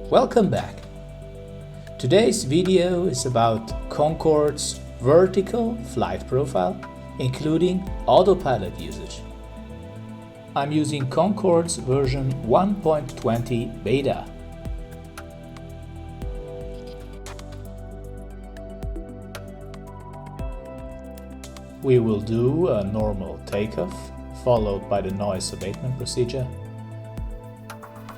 Welcome back. Today's video is about Concorde's vertical flight profile, including autopilot usage. I'm using Concorde's version 1.20 beta. We will do a normal takeoff, followed by the noise abatement procedure.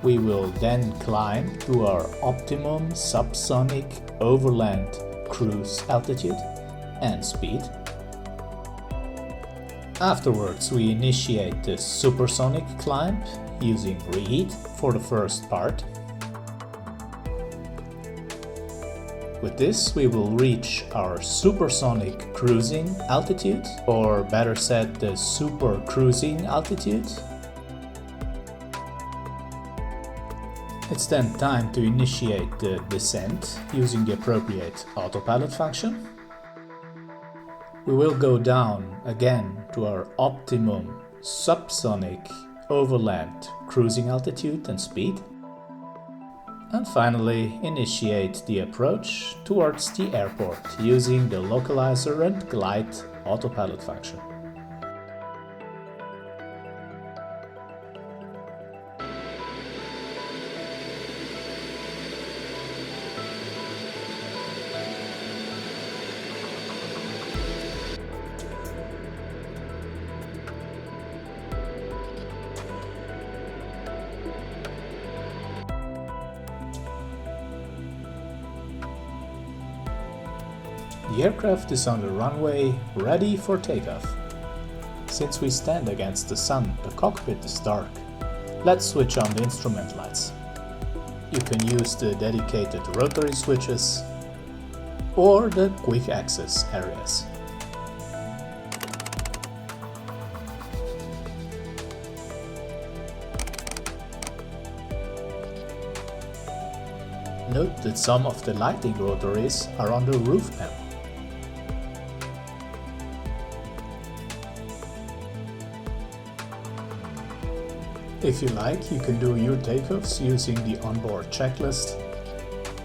We will then climb to our optimum subsonic overland cruise altitude and speed. Afterwards, we initiate the Supersonic Climb using reheat for the first part. With this, we will reach our supersonic cruising altitude, or better said, the super cruising altitude. It's then time to initiate the descent using the appropriate autopilot function. We will go down again to our optimum subsonic overland cruising altitude and speed. And finally, initiate the approach towards the airport using the localizer and glide autopilot function. The aircraft is on the runway, ready for takeoff. Since we stand against the sun, the cockpit is dark. Let's switch on the instrument lights. You can use the dedicated rotary switches or the quick access areas. Note that some of the lighting rotaries are on the roof panel. If you like, you can do your takeoffs using the onboard checklist,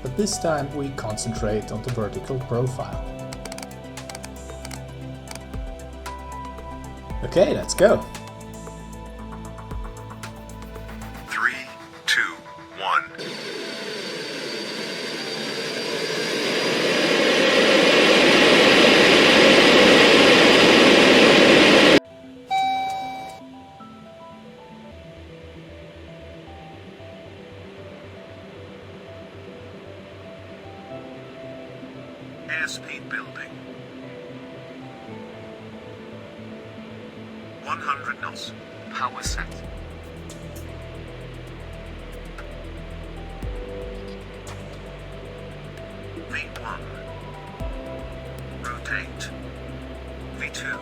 but this time we concentrate on the vertical profile. Okay, let's go! 3, 2, 1. Airspeed building. 100 knots. Power set. V1. Rotate. V2.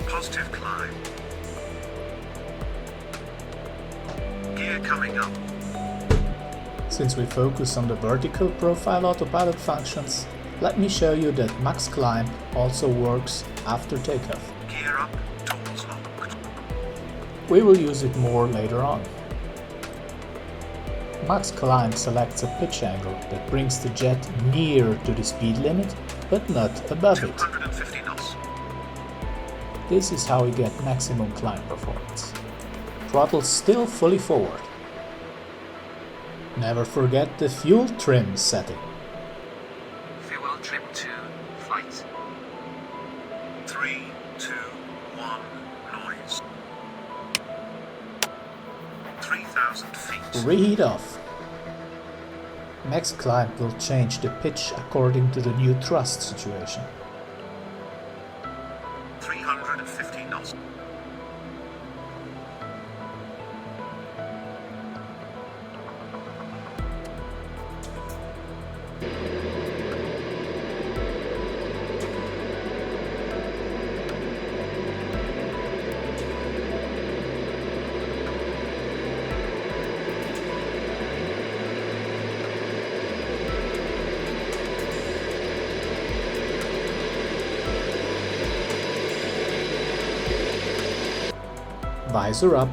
Positive climb. Gear coming up. Since we focus on the vertical profile autopilot functions, let me show you that max climb also works after takeoff. Gear up, doors locked. We will use it more later on. Max climb selects a pitch angle that brings the jet near to the speed limit, but not above it. 250 knots. This is how we get maximum climb performance. Throttle still fully forward. Never forget the fuel trim setting. Fuel trim to flight. 3, 2, 1, noise. 3,000 feet. Reheat off. Max climb will change the pitch according to the new thrust situation. 350 knots. visor up.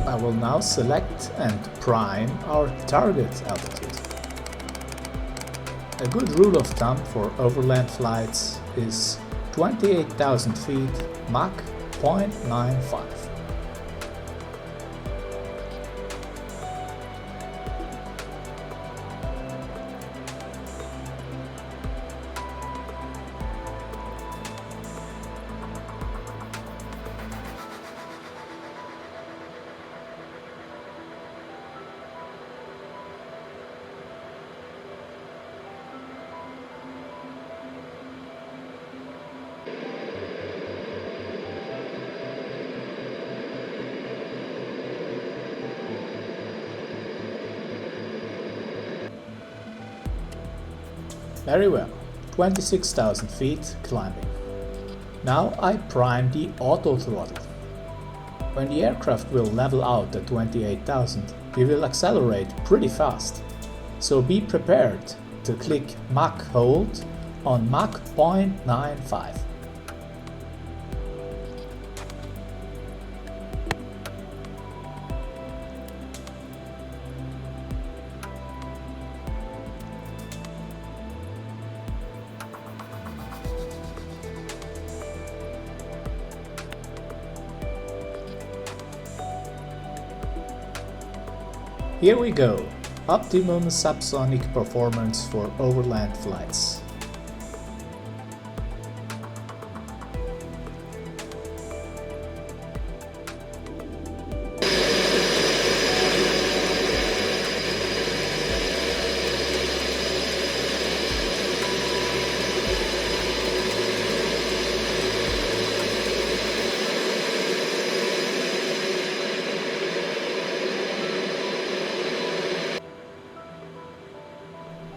I will now select and prime our target altitude. A good rule of thumb for overland flights is 28,000 feet, Mach 0.95. Very well, 26,000 feet climbing. Now I prime the auto throttle. When the aircraft will level out at 28,000, we will accelerate pretty fast. So be prepared to click Mach hold on Mach 0.95. Here we go, optimum subsonic performance for overland flights.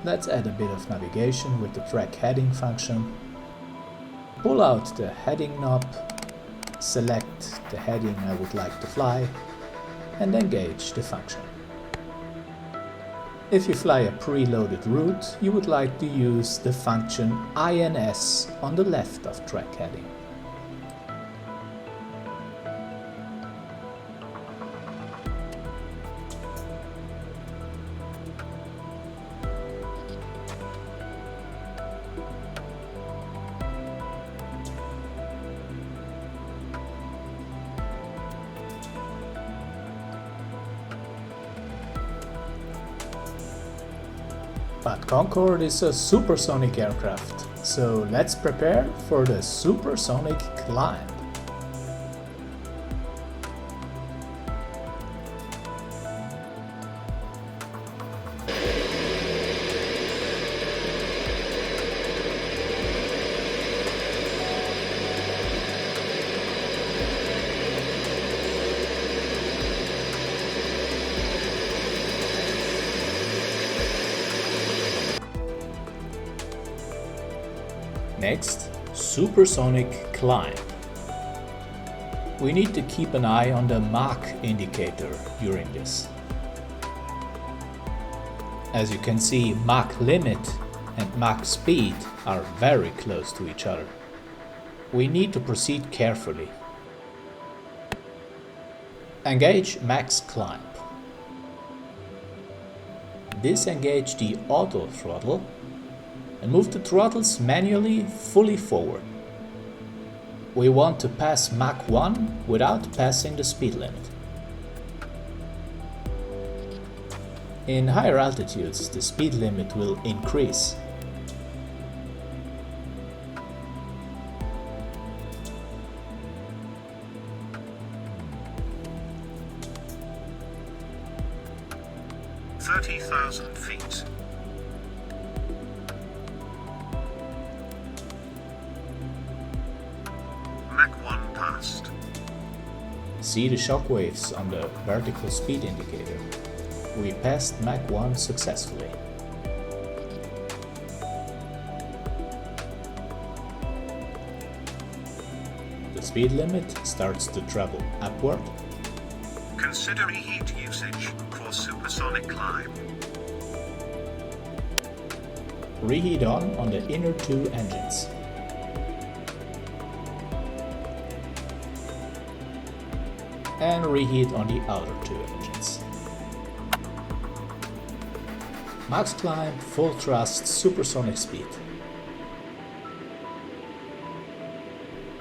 Let's add a bit of navigation with the track heading function. Pull out the heading knob, select the heading I would like to fly, and engage the function. If you fly a preloaded route, you would like to use the function INS on the left of track heading. But Concorde is a supersonic aircraft, so let's prepare for the Supersonic Climb. Next, Supersonic Climb. We need to keep an eye on the Mach indicator during this. As you can see, Mach limit and Mach speed are very close to each other. We need to proceed carefully. Engage max climb. Disengage the auto throttle and move the throttles manually fully forward. We want to pass Mach 1 without passing the speed limit. In higher altitudes, the speed limit will increase. feet. Mach 1 passed. See the shockwaves on the vertical speed indicator. We passed Mach 1 successfully. The speed limit starts to travel upward. Consider reheat usage for Supersonic Climb. Reheat on the inner two engines. And reheat on the outer two engines. Max climb, full thrust, supersonic speed.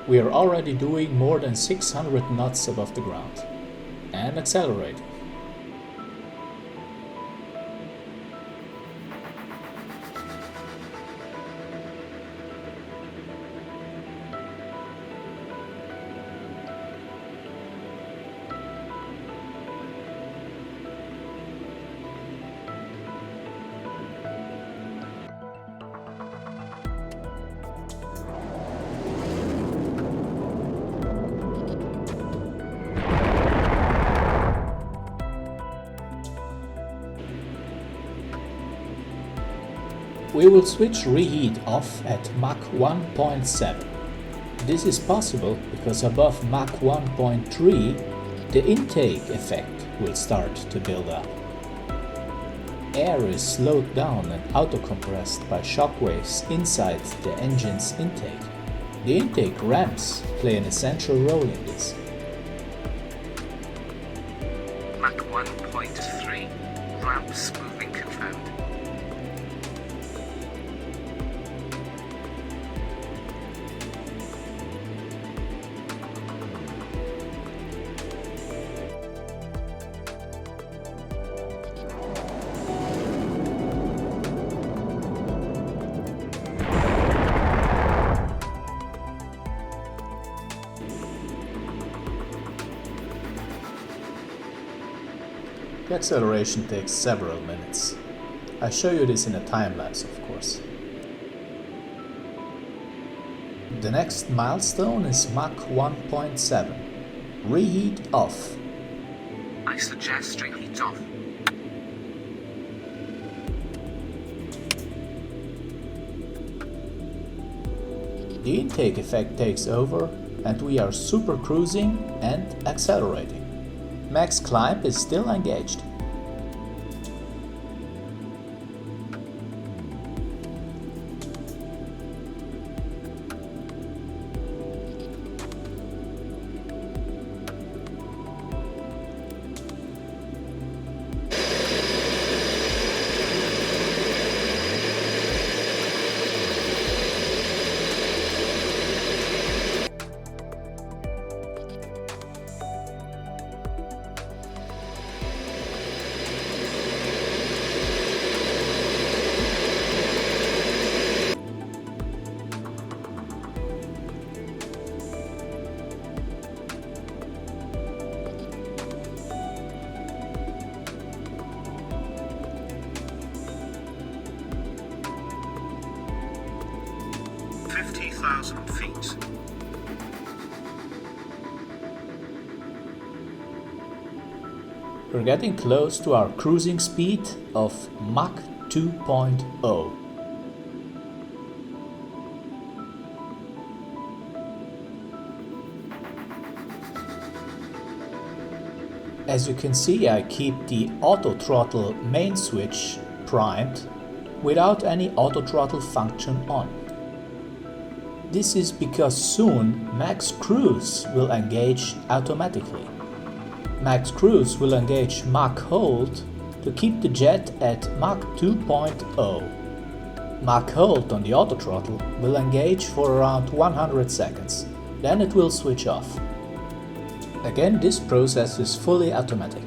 We are already doing more than 600 knots above the ground and accelerating. We will switch reheat off at Mach 1.7. This is possible because above Mach 1.3 the intake effect will start to build up. Air is slowed down and auto-compressed by shock waves inside the engine's intake. The intake ramps play an essential role in this. Mach 1.3 ramp smoothing confirmed. The acceleration takes several minutes. I show you this in a time lapse, of course. The next milestone is Mach 1.7. Reheat off. I suggest reheat off. The intake effect takes over and we are super cruising and accelerating. Max climb is still engaged. Feet. We're getting close to our cruising speed of Mach 2.0. As you can see, I keep the auto throttle main switch primed without any auto throttle function on. This is because soon Max Cruise will engage automatically. Max Cruise will engage Mach Hold to keep the jet at Mach 2.0. Mach Hold on the auto throttle will engage for around 100 seconds, then it will switch off. Again, this process is fully automatic.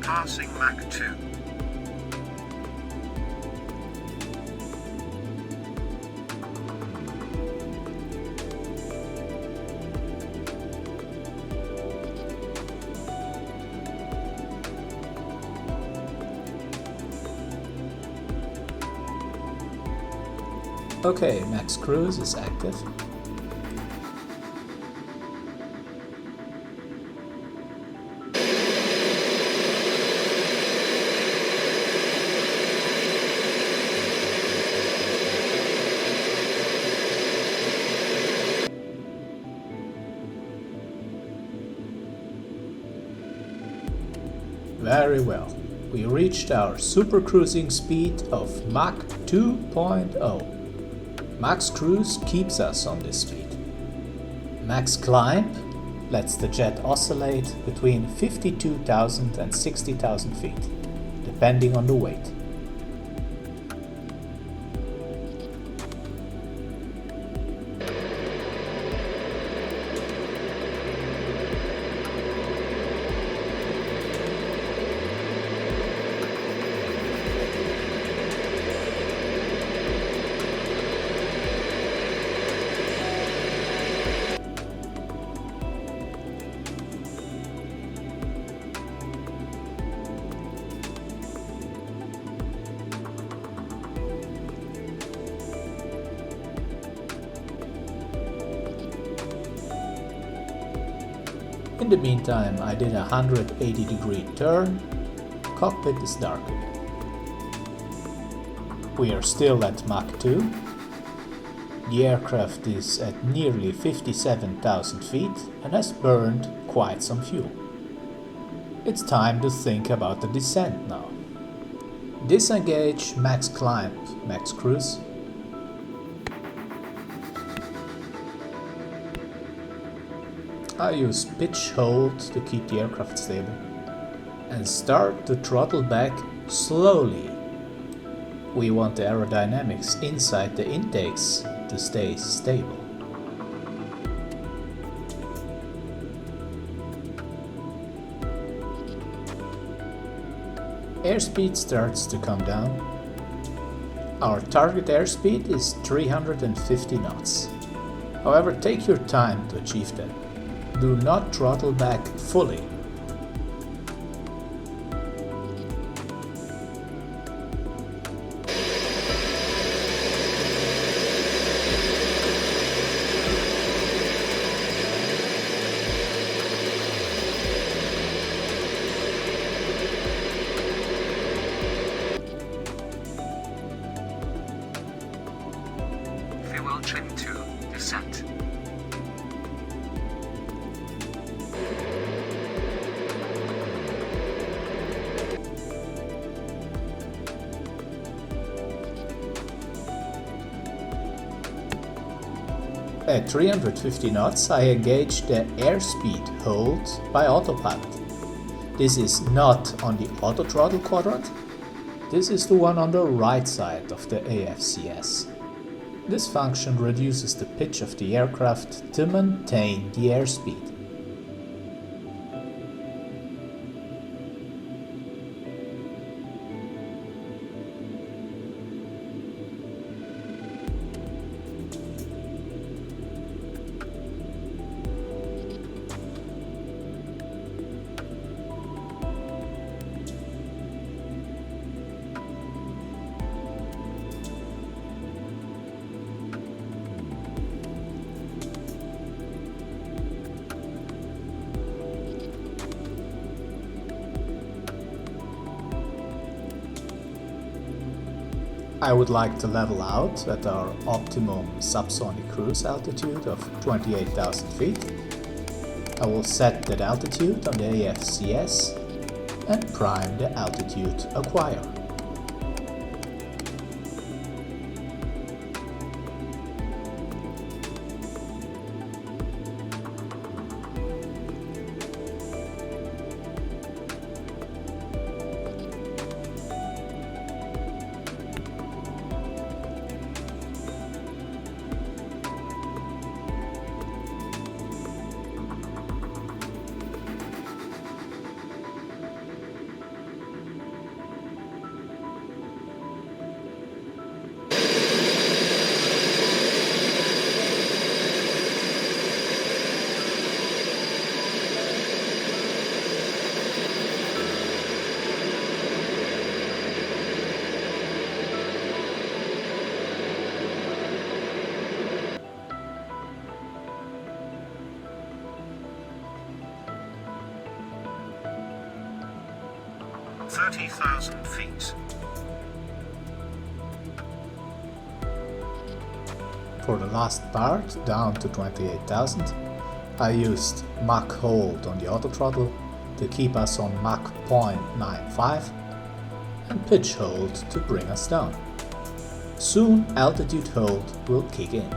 Passing Mach 2. Okay, max cruise is active. Very well. We reached our super cruising speed of Mach 2.0. Max cruise keeps us on this speed. Max climb lets the jet oscillate between 52,000 and 60,000 feet, depending on the weight. In the meantime, I did a 180-degree turn. Cockpit is darkened. We are still at Mach 2. The aircraft is at nearly 57,000 feet and has burned quite some fuel. It's time to think about the descent now. Disengage max climb, max cruise. I use pitch hold to keep the aircraft stable and start to throttle back slowly. We want the aerodynamics inside the intakes to stay stable. Airspeed starts to come down. Our target airspeed is 350 knots. However, take your time to achieve that. Do not throttle back fully. Fuel trim to descent. At 350 knots I engage the airspeed hold by Autopilot. This is not on the auto throttle quadrant. This is the one on the right side of the AFCS. This function reduces the pitch of the aircraft to maintain the airspeed. I would like to level out at our optimum subsonic cruise altitude of 28,000 feet. I will set that altitude on the AFCS and prime the altitude acquire. 30,000 feet. For the last part, down to 28,000, I used Mach hold on the auto throttle to keep us on Mach 0.95 and pitch hold to bring us down. Soon altitude hold will kick in.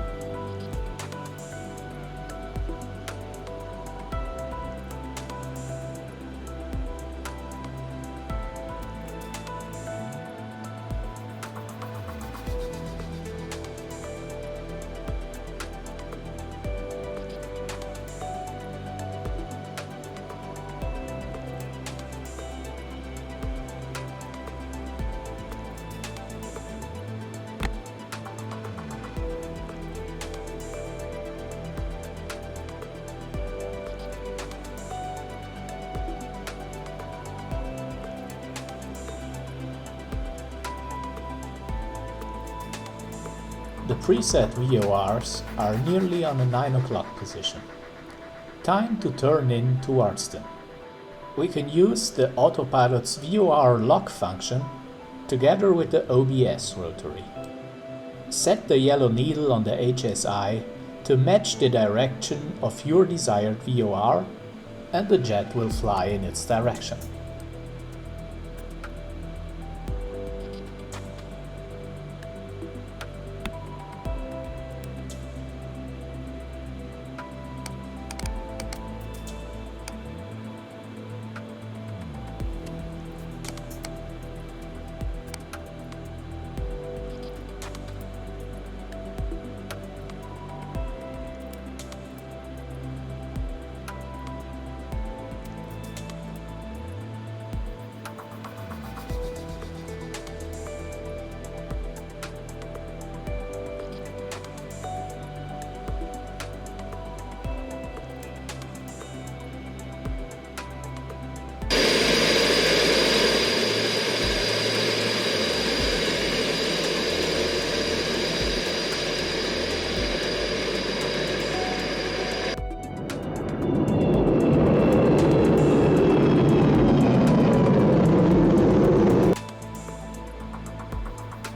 The preset VORs are nearly on a 9 o'clock position. Time to turn in towards them. We can use the Autopilot's VOR lock function together with the OBS rotary. Set the yellow needle on the HSI to match the direction of your desired VOR and the jet will fly in its direction.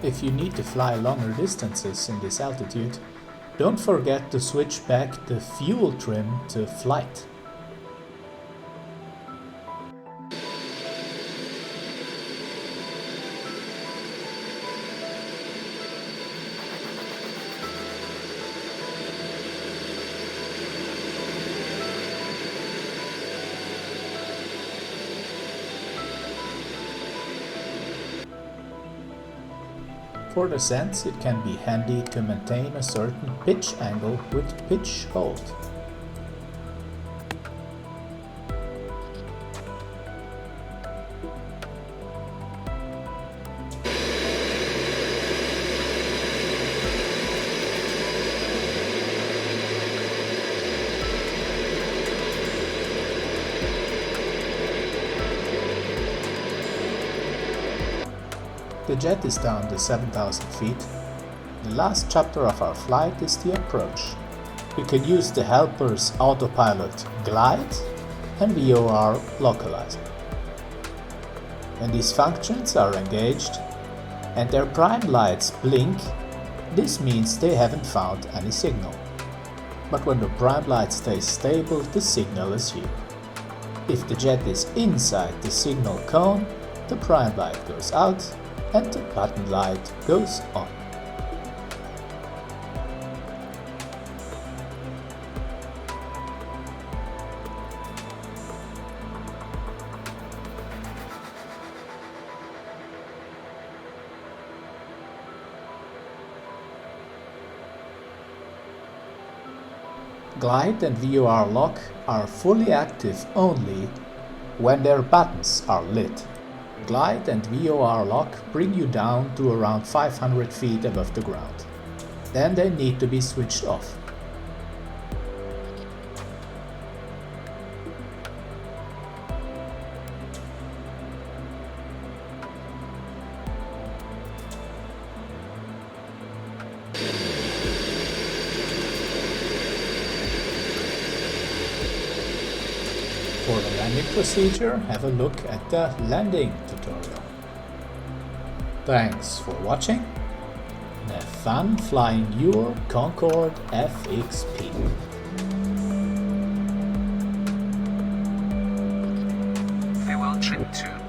If you need to fly longer distances in this altitude, don't forget to switch back the fuel trim to flight. For descents, it can be handy to maintain a certain pitch angle with pitch hold. The jet is down to 7,000 feet. The last chapter of our flight is the approach. We can use the helpers Autopilot Glide and VOR Localizer. When these functions are engaged and their prime lights blink, this means they haven't found any signal. But when the prime light stays stable, the signal is here. If the jet is inside the signal cone, the prime light goes out and the button light goes on. Glide and VOR lock are fully active only when their buttons are lit. Glide and VOR lock bring you down to around 500 feet above the ground. Then they need to be switched off. For the landing procedure, have a look at the landing tutorial. Thanks for watching and have fun flying your Concorde FXP. Farewell trip to